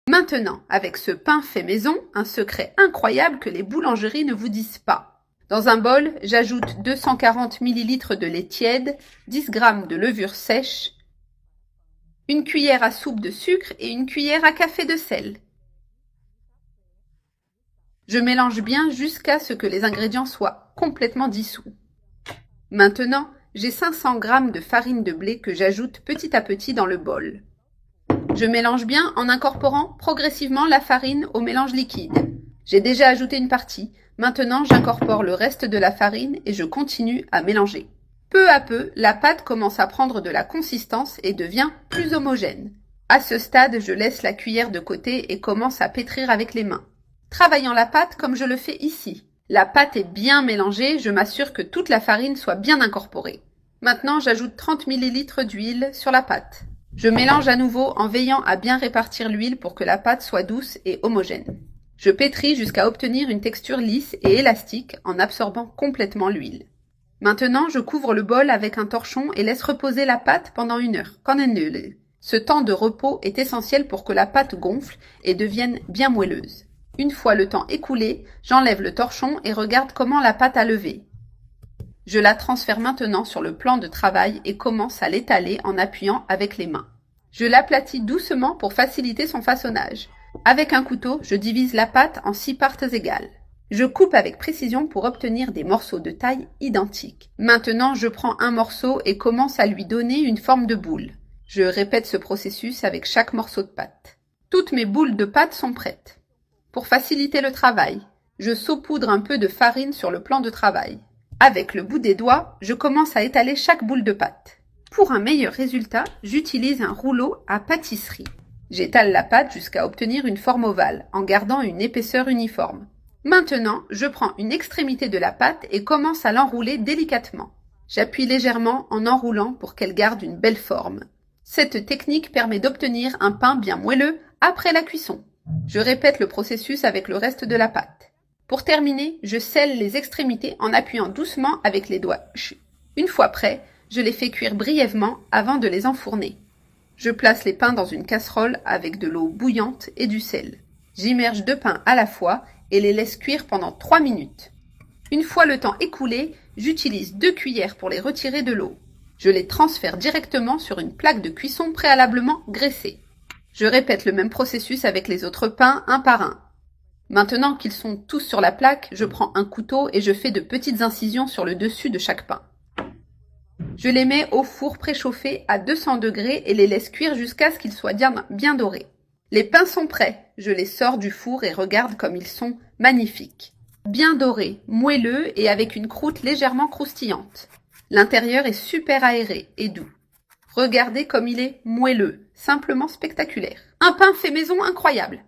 Maintenant, avec ce pain fait maison, un secret incroyable que les boulangeries ne vous disent pas. Dans un bol, j'ajoute 240 ml de lait tiède, 10 g de levure sèche, une cuillère à soupe de sucre et une cuillère à café de sel. Je mélange bien jusqu'à ce que les ingrédients soient complètement dissous. Maintenant, j'ai 500 g de farine de blé que j'ajoute petit à petit dans le bol. Je mélange bien en incorporant progressivement la farine au mélange liquide. J'ai déjà ajouté une partie. Maintenant, j'incorpore le reste de la farine et je continue à mélanger. Peu à peu, la pâte commence à prendre de la consistance et devient plus homogène. À ce stade, je laisse la cuillère de côté et commence à pétrir avec les mains. Travaillant la pâte comme je le fais ici. La pâte est bien mélangée, je m'assure que toute la farine soit bien incorporée. Maintenant, j'ajoute 30 ml d'huile sur la pâte. Je mélange à nouveau en veillant à bien répartir l'huile pour que la pâte soit douce et homogène. Je pétris jusqu'à obtenir une texture lisse et élastique en absorbant complètement l'huile. Maintenant, je couvre le bol avec un torchon et laisse reposer la pâte pendant 1 heure. Ce temps de repos est essentiel pour que la pâte gonfle et devienne bien moelleuse. Une fois le temps écoulé, j'enlève le torchon et regarde comment la pâte a levé. Je la transfère maintenant sur le plan de travail et commence à l'étaler en appuyant avec les mains. Je l'aplatis doucement pour faciliter son façonnage. Avec un couteau, je divise la pâte en 6 parts égales. Je coupe avec précision pour obtenir des morceaux de taille identiques. Maintenant, je prends un morceau et commence à lui donner une forme de boule. Je répète ce processus avec chaque morceau de pâte. Toutes mes boules de pâte sont prêtes. Pour faciliter le travail, je saupoudre un peu de farine sur le plan de travail. Avec le bout des doigts, je commence à étaler chaque boule de pâte. Pour un meilleur résultat, j'utilise un rouleau à pâtisserie. J'étale la pâte jusqu'à obtenir une forme ovale, en gardant une épaisseur uniforme. Maintenant, je prends une extrémité de la pâte et commence à l'enrouler délicatement. J'appuie légèrement en enroulant pour qu'elle garde une belle forme. Cette technique permet d'obtenir un pain bien moelleux après la cuisson. Je répète le processus avec le reste de la pâte. Pour terminer, je scelle les extrémités en appuyant doucement avec les doigts. Une fois prêts, je les fais cuire brièvement avant de les enfourner. Je place les pains dans une casserole avec de l'eau bouillante et du sel. J'immerge 2 pains à la fois et les laisse cuire pendant 3 minutes. Une fois le temps écoulé, j'utilise 2 cuillères pour les retirer de l'eau. Je les transfère directement sur une plaque de cuisson préalablement graissée. Je répète le même processus avec les autres pains un par un. Maintenant qu'ils sont tous sur la plaque, je prends un couteau et je fais de petites incisions sur le dessus de chaque pain. Je les mets au four préchauffé à 200 degrés et les laisse cuire jusqu'à ce qu'ils soient bien dorés. Les pains sont prêts, je les sors du four et regarde comme ils sont magnifiques. Bien dorés, moelleux et avec une croûte légèrement croustillante. L'intérieur est super aéré et doux. Regardez comme il est moelleux, simplement spectaculaire. Un pain fait maison incroyable.